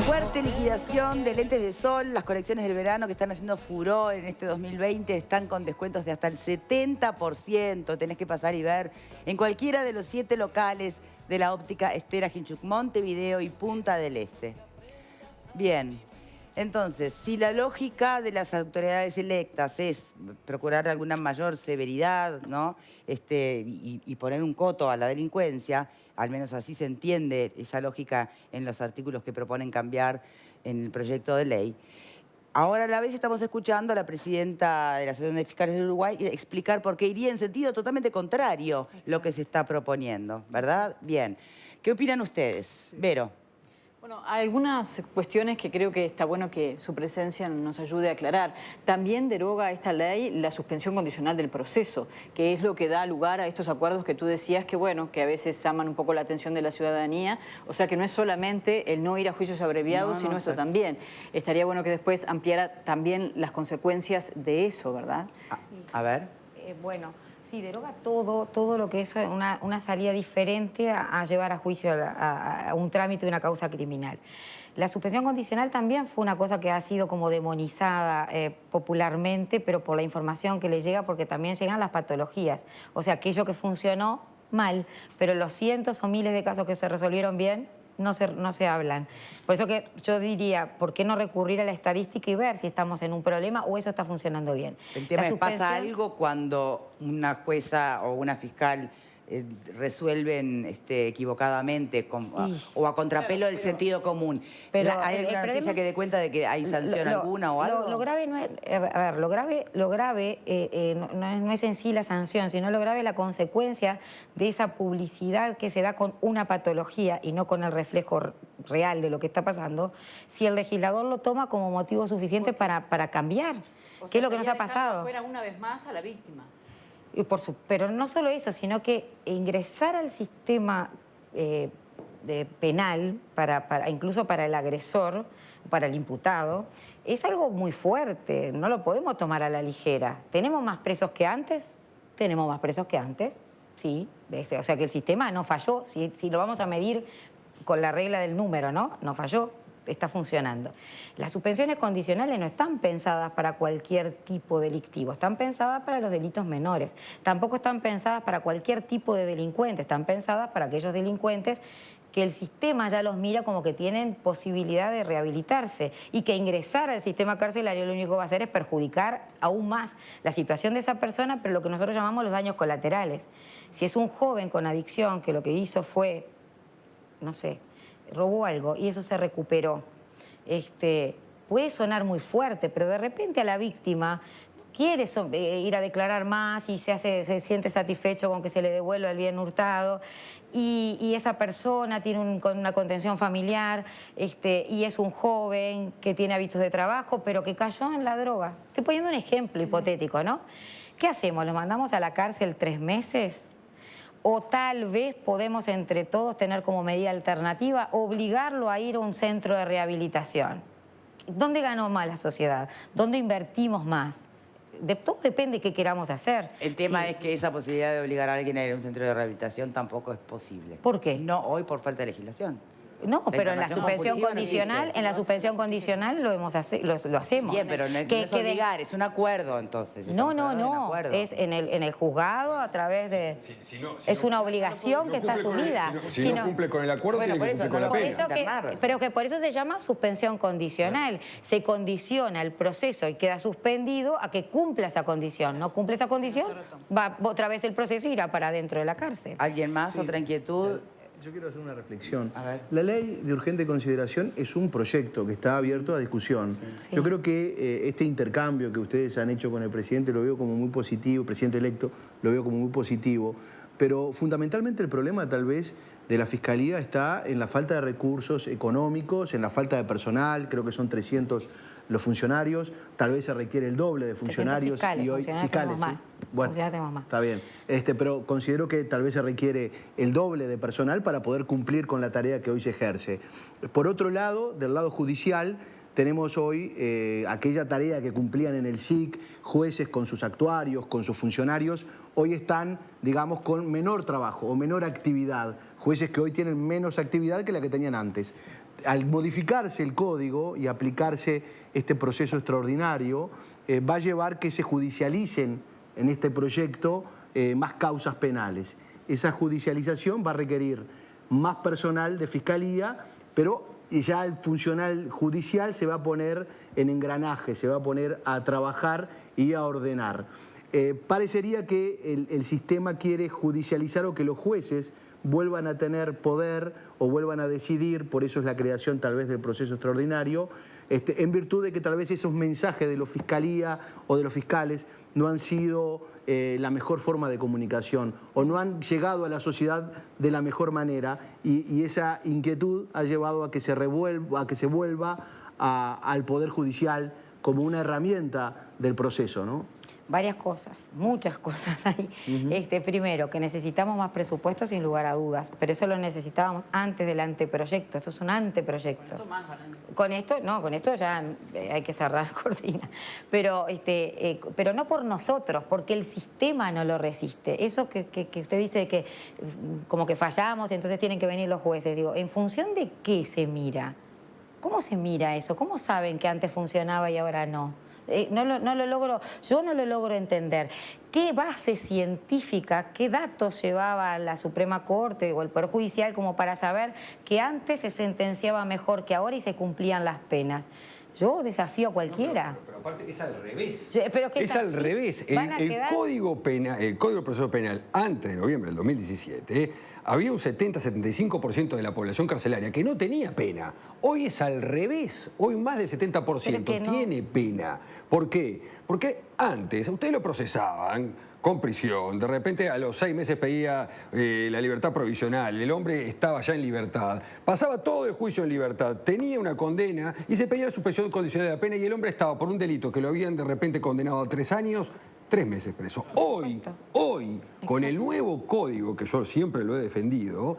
Fuerte liquidación de lentes de sol. Las colecciones del verano que están haciendo furor en este 2020 están con descuentos de hasta el 70%. Tenés que pasar y ver en cualquiera de los 7 locales de la óptica Estera Hinchuk, Montevideo y Punta del Este. Bien, entonces, si la lógica de las autoridades electas es procurar alguna mayor severidad, ¿no? y poner un coto a la delincuencia, al menos así se entiende esa lógica en los artículos que proponen cambiar en el proyecto de ley. Ahora a la vez estamos escuchando a la presidenta de la Asociación de Fiscales de Uruguay explicar por qué iría en sentido totalmente contrario lo que se está proponiendo, ¿verdad? Bien. ¿Qué opinan ustedes? Vero. Bueno, hay algunas cuestiones que creo que está bueno que su presencia nos ayude a aclarar. También deroga esta ley la suspensión condicional del proceso, que es lo que da lugar a estos acuerdos que tú decías que, bueno, que a veces llaman un poco la atención de la ciudadanía. O sea, que no es solamente el no ir a juicios abreviados, sino esto también. Estaría bueno que después ampliara también las consecuencias de eso, ¿verdad? A ver. Bueno, sí, deroga todo lo que es una salida diferente a llevar a juicio a un trámite de una causa criminal. La suspensión condicional también fue una cosa que ha sido como demonizada popularmente, pero por la información que le llega, porque también llegan las patologías. O sea, aquello que funcionó mal, pero los cientos o miles de casos que se resolvieron bien, no se hablan. Por eso que yo diría, ¿por qué no recurrir a la estadística y ver si estamos en un problema o eso está funcionando bien? El tema es, ¿pasa algo cuando una jueza o una fiscal resuelven equivocadamente o a contrapelo del sentido común? Pero ¿Hay alguna noticia que dé cuenta de que hay sanción alguna o algo? Lo grave no es, a ver, lo grave no es en sí la sanción, sino lo grave es la consecuencia de esa publicidad que se da con una patología y no con el reflejo real de lo que está pasando, si el legislador lo toma como motivo suficiente para cambiar. ¿Qué es lo que nos ha pasado? Fuera una vez más a la víctima. Pero no solo eso, sino que ingresar al sistema penal, incluso para el agresor, para el imputado, es algo muy fuerte, no lo podemos tomar a la ligera. ¿Tenemos más presos que antes? Tenemos más presos que antes, sí. O sea que el sistema no falló, si lo vamos a medir con la regla del número, ¿no? No falló. Está funcionando. Las suspensiones condicionales no están pensadas para cualquier tipo delictivo, están pensadas para los delitos menores. Tampoco están pensadas para cualquier tipo de delincuente, están pensadas para aquellos delincuentes que el sistema ya los mira como que tienen posibilidad de rehabilitarse y que ingresar al sistema carcelario lo único que va a hacer es perjudicar aún más la situación de esa persona, pero lo que nosotros llamamos los daños colaterales. Si es un joven con adicción que lo que hizo fue, no sé, robó algo y eso se recuperó. Puede sonar muy fuerte, pero de repente a la víctima no quiere ir a declarar más y se siente satisfecho con que se le devuelva el bien hurtado y esa persona tiene una contención familiar y es un joven que tiene hábitos de trabajo, pero que cayó en la droga. Estoy poniendo un ejemplo hipotético, ¿no? ¿Qué hacemos? ¿Lo mandamos a la cárcel 3 meses? O tal vez podemos entre todos tener como medida alternativa obligarlo a ir a un centro de rehabilitación. ¿Dónde ganó más la sociedad? ¿Dónde invertimos más? Todo depende de qué queramos hacer. El tema es que esa posibilidad de obligar a alguien a ir a un centro de rehabilitación tampoco es posible. ¿Por qué? No hoy por falta de legislación. No, pero en la suspensión condicional, lo hacemos. Bien, pero no es obligar, es un acuerdo entonces. No. Es en el juzgado a través de... es una obligación que está asumida. Si no cumple con el acuerdo, tiene que cumplir con la pena. Pero que por eso se llama suspensión condicional. Se condiciona el proceso y queda suspendido a que cumpla esa condición. No cumple esa condición, va otra vez el proceso y irá para dentro de la cárcel. ¿Alguien más? ¿Otra inquietud? Yo quiero hacer una reflexión. A ver. La ley de urgente consideración es un proyecto que está abierto a discusión. Sí. Yo creo que este intercambio que ustedes han hecho con el presidente lo veo como muy positivo, presidente electo, lo veo como muy positivo, pero fundamentalmente el problema tal vez de la Fiscalía está en la falta de recursos económicos, en la falta de personal, creo que son 300 los funcionarios, tal vez se requiere el doble de funcionarios. Fiscales, y hoy fiscales, más. Bueno, Tenemos más. está bien. Pero considero que tal vez se requiere el doble de personal para poder cumplir con la tarea que hoy se ejerce. Por otro lado, del lado judicial, tenemos hoy aquella tarea que cumplían en el SIC, jueces con sus actuarios, con sus funcionarios, hoy están, digamos, con menor trabajo o menor actividad. Jueces que hoy tienen menos actividad que la que tenían antes. al modificarse el código y aplicarse este proceso extraordinario, va a llevar que se judicialicen en este proyecto más causas penales. Esa judicialización va a requerir más personal de fiscalía, pero ya el funcional judicial se va a poner en engranaje, se va a poner a trabajar y a ordenar. Parecería que el sistema quiere judicializar o que los jueces vuelvan a tener poder o vuelvan a decidir, por eso es la creación tal vez del proceso extraordinario, en virtud de que tal vez esos mensajes de la fiscalía o de los fiscales no han sido la mejor forma de comunicación o no han llegado a la sociedad de la mejor manera y esa inquietud ha llevado a que se vuelva al Poder Judicial como una herramienta del proceso, ¿no? Varias cosas, muchas cosas hay. Primero, que necesitamos más presupuesto sin lugar a dudas, pero eso lo necesitábamos antes del anteproyecto. Esto es un anteproyecto. Con esto ya hay que cerrar cortina. Pero no por nosotros, porque el sistema no lo resiste. Eso que usted dice de que como que fallamos y entonces tienen que venir los jueces. Digo, ¿en función de qué se mira? ¿Cómo se mira eso? ¿Cómo saben que antes funcionaba y ahora no? Yo no lo logro entender. ¿Qué base científica, qué datos llevaba la Suprema Corte o el Poder Judicial como para saber que antes se sentenciaba mejor que ahora y se cumplían las penas? Yo desafío a cualquiera. Pero aparte es al revés. Es al revés. El Código de Proceso Penal, antes de noviembre del 2017, había un 70-75% de la población carcelaria que no tenía pena. Hoy es al revés. Hoy más del 70% tiene pena. ¿Por qué? Porque antes ustedes lo procesaban con prisión, de repente a los 6 meses pedía la libertad provisional, el hombre estaba ya en libertad, pasaba todo el juicio en libertad, tenía una condena y se pedía la suspensión condicional de la pena y el hombre estaba por un delito que lo habían de repente condenado a 3 años, 3 meses preso. Hoy, con el nuevo código, que yo siempre lo he defendido,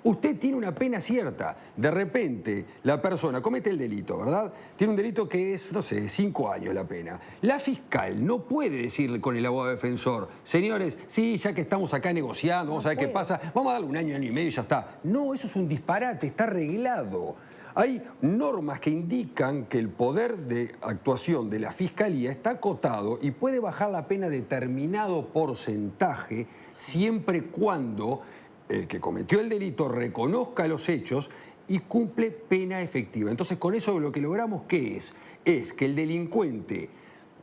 usted tiene una pena cierta. De repente, la persona comete el delito, ¿verdad? Tiene un delito que es, no sé, 5 años la pena. La fiscal no puede decirle con el abogado defensor, señores, sí, ya que estamos acá negociando, vamos a ver qué pasa, vamos a darle 1 año, 1 año y medio y ya está. No, eso es un disparate, está arreglado. Hay normas que indican que el poder de actuación de la Fiscalía está acotado y puede bajar la pena determinado porcentaje siempre cuando el que cometió el delito reconozca los hechos y cumple pena efectiva. Entonces, con eso lo que logramos, ¿qué es? Es que el delincuente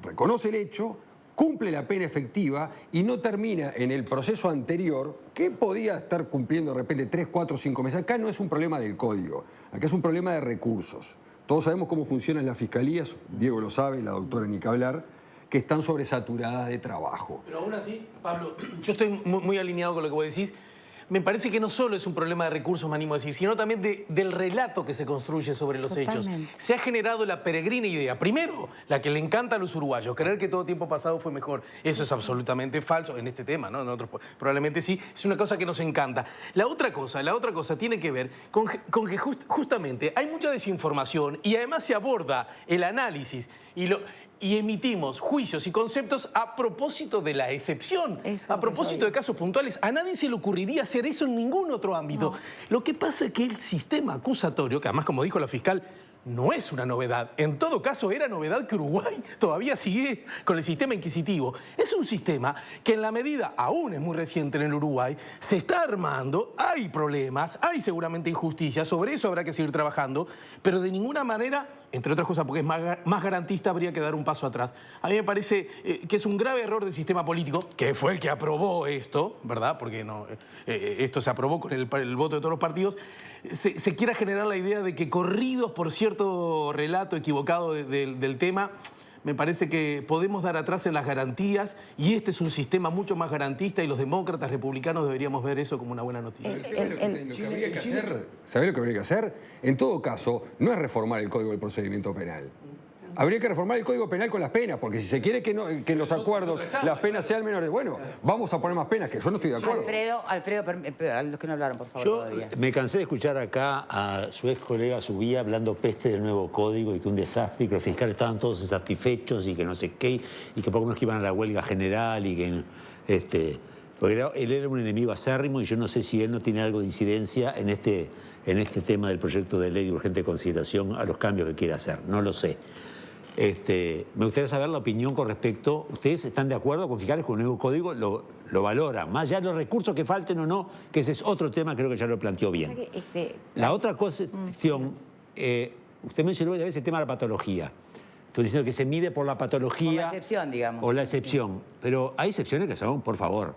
reconoce el hecho, cumple la pena efectiva y no termina en el proceso anterior que podía estar cumpliendo de repente 3, 4, 5 meses. Acá no es un problema del código, acá es un problema de recursos. Todos sabemos cómo funcionan las fiscalías, Diego lo sabe, la doctora ni que hablar, que están sobresaturadas de trabajo. Pero aún así, Pablo, yo estoy muy alineado con lo que vos decís. Me parece que no solo es un problema de recursos, me animo a decir, sino también del relato que se construye sobre los hechos. Se ha generado la peregrina idea, primero, la que le encanta a los uruguayos, creer que todo tiempo pasado fue mejor. Eso es absolutamente falso en este tema, ¿no? En otros probablemente sí. Es una cosa que nos encanta. La otra cosa tiene que ver con que justamente hay mucha desinformación y además se aborda el análisis y emitimos juicios y conceptos a propósito de la excepción, a propósito de casos puntuales. A nadie se le ocurriría hacer eso en ningún otro ámbito. No. Lo que pasa es que el sistema acusatorio, que además, como dijo la fiscal, no es una novedad. En todo caso, era novedad que Uruguay todavía sigue con el sistema inquisitivo. Es un sistema que en la medida, aún es muy reciente en el Uruguay, se está armando, hay problemas, hay seguramente injusticias, sobre eso habrá que seguir trabajando, pero de ninguna manera, entre otras cosas porque es más garantista, habría que dar un paso atrás. A mí me parece que es un grave error del sistema político, que fue el que aprobó esto, ¿verdad? Porque no, esto se aprobó con el voto de todos los partidos. Se quiera generar la idea de que corridos por cierto relato equivocado del tema, me parece que podemos dar atrás en las garantías y este es un sistema mucho más garantista y los demócratas republicanos deberíamos ver eso como una buena noticia. ¿Sabés lo que habría que hacer? En todo caso, no es reformar el Código del Procedimiento Penal. Habría que reformar el Código Penal con las penas, porque si se quiere que en los acuerdos las penas sean menores, bueno, vamos a poner más penas, que yo no estoy de acuerdo. Alfredo, a los que no hablaron, por favor, todavía. Me cansé de escuchar acá a su ex colega Subía hablando peste del nuevo código y que un desastre, y que los fiscales estaban todos insatisfechos y que no sé qué, y que por lo menos que iban a la huelga general y que... porque él era un enemigo acérrimo y yo no sé si él no tiene algo de incidencia en este en este tema del proyecto de ley de urgente consideración a los cambios que quiere hacer. No lo sé. Me gustaría saber la opinión con respecto. ¿Ustedes están de acuerdo con fiscales con el nuevo código? Lo valoran. Más allá de los recursos que falten o no, que ese es otro tema, creo que ya lo planteó bien. La otra cuestión, usted mencionó a veces el tema de la patología. Estoy diciendo que se mide por la patología. O la excepción, digamos. O la excepción. Pero hay excepciones que son, por favor.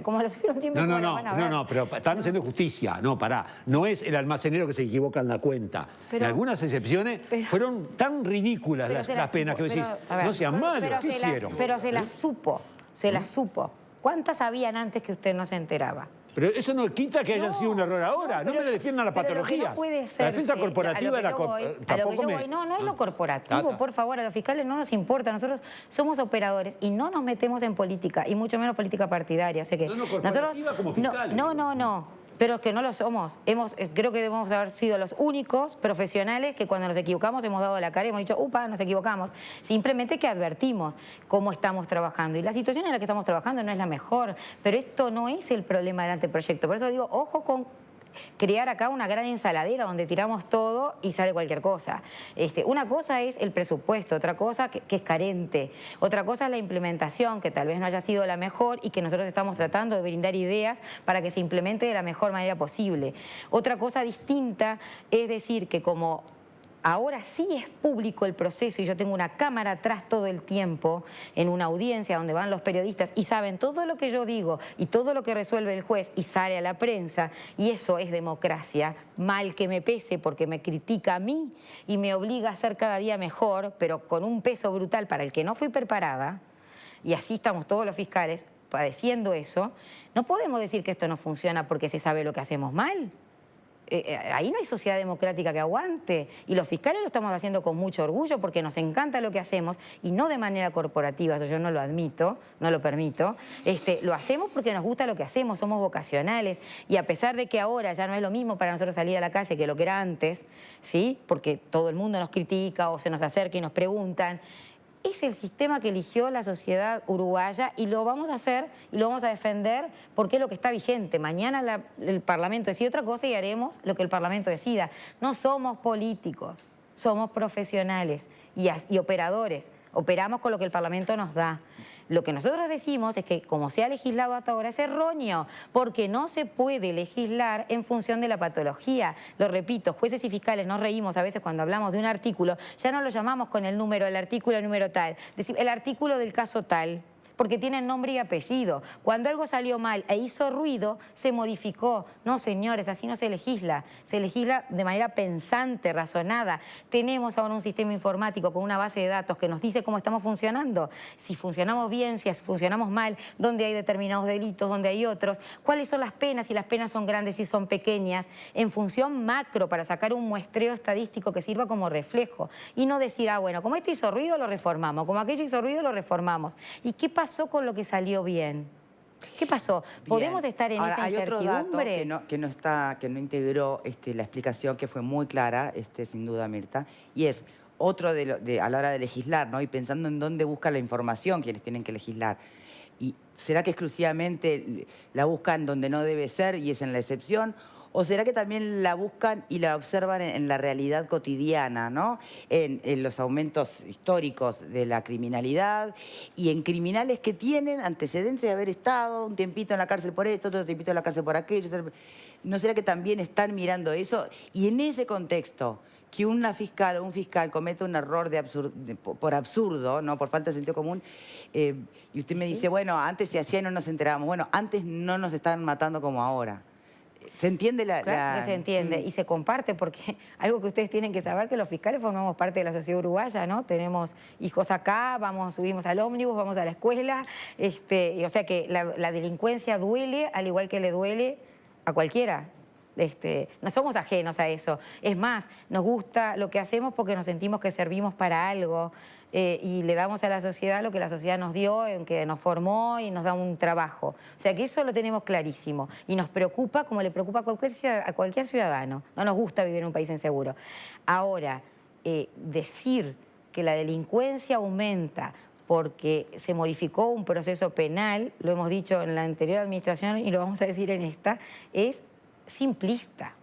Como lo supieron siempre. No, pero están haciendo justicia. No, pará. No es el almacenero que se equivoca en la cuenta. En algunas excepciones fueron tan ridículas las penas que vos decís, no sean malos, ¿qué hicieron? Pero se las supo. ¿Cuántas habían antes que usted no se enteraba? Pero eso no quita que haya sido un error ahora. No me lo defiendan las patologías. No puede ser. La defensa corporativa era... No es lo corporativo, por favor. A los fiscales no nos importa. Nosotros somos operadores y no nos metemos en política, y mucho menos política partidaria. O sea que nosotros, como fiscales. No. Pero que no lo somos. Creo que debemos haber sido los únicos profesionales que cuando nos equivocamos hemos dado la cara y hemos dicho, upa, nos equivocamos. Simplemente que advertimos cómo estamos trabajando. Y la situación en la que estamos trabajando no es la mejor, pero esto no es el problema del anteproyecto. Por eso digo, ojo con crear acá una gran ensaladera donde tiramos todo y sale cualquier cosa. Una cosa es el presupuesto, otra cosa que es carente, otra cosa es la implementación, que tal vez no haya sido la mejor y que nosotros estamos tratando de brindar ideas para que se implemente de la mejor manera posible. Otra cosa distinta es decir que como ahora sí es público el proceso y yo tengo una cámara atrás todo el tiempo en una audiencia donde van los periodistas y saben todo lo que yo digo y todo lo que resuelve el juez y sale a la prensa, y eso es democracia, mal que me pese porque me critica a mí y me obliga a ser cada día mejor, pero con un peso brutal para el que no fui preparada, y así estamos todos los fiscales padeciendo eso. No podemos decir que esto no funciona porque se sabe lo que hacemos mal. Ahí no hay sociedad democrática que aguante, y los fiscales lo estamos haciendo con mucho orgullo porque nos encanta lo que hacemos y no de manera corporativa, eso yo no lo admito, no lo permito. Lo hacemos porque nos gusta lo que hacemos, somos vocacionales, y a pesar de que ahora ya no es lo mismo para nosotros salir a la calle que lo que era antes, ¿sí? Porque todo el mundo nos critica o se nos acerca y nos preguntan. Es el sistema que eligió la sociedad uruguaya y lo vamos a hacer y lo vamos a defender porque es lo que está vigente. Mañana el Parlamento decide otra cosa y haremos lo que el Parlamento decida. No somos políticos, somos profesionales y operadores. Operamos con lo que el Parlamento nos da. Lo que nosotros decimos es que como se ha legislado hasta ahora es erróneo, porque no se puede legislar en función de la patología. Lo repito, jueces y fiscales nos reímos a veces cuando hablamos de un artículo, ya no lo llamamos con el número, el artículo, el número tal, decimos el artículo del caso tal, porque tienen nombre y apellido. Cuando algo salió mal e hizo ruido, se modificó. No, señores, así no se legisla. Se legisla de manera pensante, razonada. Tenemos ahora un sistema informático con una base de datos que nos dice cómo estamos funcionando, si funcionamos bien, si funcionamos mal, dónde hay determinados delitos, dónde hay otros, cuáles son las penas, si las penas son grandes, si son pequeñas, en función macro, para sacar un muestreo estadístico que sirva como reflejo. Y no decir, bueno, como esto hizo ruido, lo reformamos, como aquello hizo ruido, lo reformamos. ¿Y qué pasó con lo que salió bien? ¿Qué pasó? ¿Podemos estar en esta incertidumbre? Hay otro dato que no integró la explicación, que fue muy clara, sin duda, Mirta, y es otro a la hora de legislar, ¿no? Y pensando en dónde busca la información quienes tienen que legislar. ¿Y será que exclusivamente la buscan donde no debe ser y es en la excepción? ¿O será que también la buscan y la observan en la realidad cotidiana, ¿no? En los aumentos históricos de la criminalidad y en criminales que tienen antecedentes de haber estado un tiempito en la cárcel por esto, otro tiempito en la cárcel por aquello? ¿No será que también están mirando eso? Y en ese contexto, que una fiscal o un fiscal cometa un error por absurdo, ¿no? Por falta de sentido común, y usted me dice, bueno, antes se hacía y no nos enterábamos. Bueno, antes no nos estaban matando como ahora. ¿Se entiende Claro que se entiende y se comparte, porque algo que ustedes tienen que saber, que los fiscales formamos parte de la sociedad uruguaya, ¿no? Tenemos hijos acá, subimos al ómnibus, vamos a la escuela, o sea que la delincuencia duele al igual que le duele a cualquiera. No somos ajenos a eso. Es más, nos gusta lo que hacemos porque nos sentimos que servimos para algo y le damos a la sociedad lo que la sociedad nos dio, que nos formó y nos da un trabajo. O sea que eso lo tenemos clarísimo y nos preocupa como le preocupa a cualquier ciudadano. No nos gusta vivir en un país inseguro. Ahora, decir que la delincuencia aumenta porque se modificó un proceso penal, lo hemos dicho en la anterior administración y lo vamos a decir en esta, es simplista.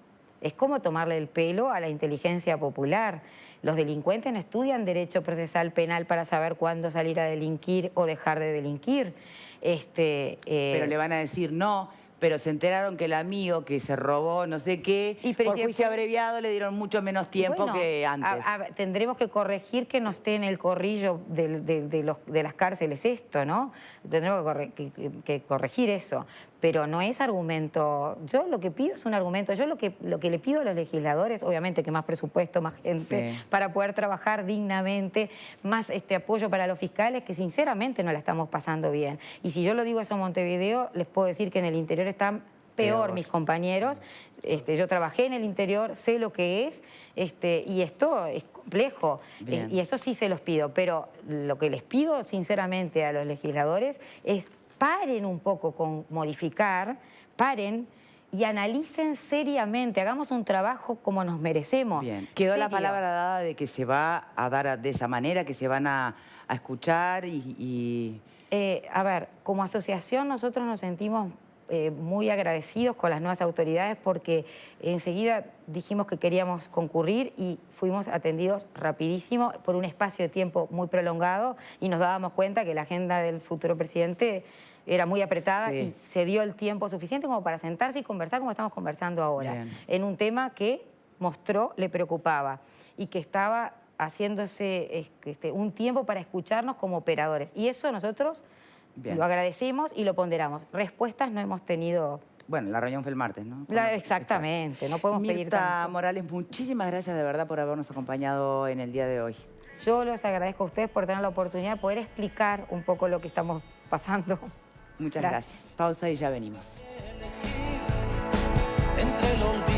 Es como tomarle el pelo a la inteligencia popular. Los delincuentes no estudian derecho procesal penal para saber cuándo salir a delinquir o dejar de delinquir. Pero le van a decir no. Pero se enteraron que el amigo que se robó no sé qué, por juicio abreviado le dieron mucho menos tiempo que antes. Tendremos que corregir que no esté en el corrillo de las cárceles esto, ¿no? Tendremos que corregir eso. Pero no es argumento. Yo lo que pido es un argumento. Yo lo que le pido a los legisladores, obviamente que más presupuesto, más gente, para poder trabajar dignamente, más apoyo para los fiscales, que sinceramente no la estamos pasando bien. Y si yo lo digo eso en Montevideo, les puedo decir que en el interior están peor mis compañeros. Yo trabajé en el interior, sé lo que es, y esto es complejo. Y eso sí se los pido. Pero lo que les pido sinceramente a los legisladores es paren un poco con modificar, paren y analicen seriamente, hagamos un trabajo como nos merecemos. Bien. Quedó la palabra dada de que se va a dar de esa manera, que se van a escuchar y... A ver, como asociación nosotros nos sentimos muy agradecidos con las nuevas autoridades porque enseguida dijimos que queríamos concurrir y fuimos atendidos rapidísimo por un espacio de tiempo muy prolongado y nos dábamos cuenta que la agenda del futuro presidente era muy apretada y se dio el tiempo suficiente como para sentarse y conversar como estamos conversando ahora, en un tema que mostró le preocupaba y que estaba haciéndose un tiempo para escucharnos como operadores. Y eso nosotros lo agradecemos y lo ponderamos. Respuestas no hemos tenido... Bueno, la reunión fue el martes, ¿no? Exactamente, no podemos pedir tanto. Mirta Morales, muchísimas gracias de verdad por habernos acompañado en el día de hoy. Yo les agradezco a ustedes por tener la oportunidad de poder explicar un poco lo que estamos pasando. Muchas gracias. Pausa y ya venimos. Entre el olvido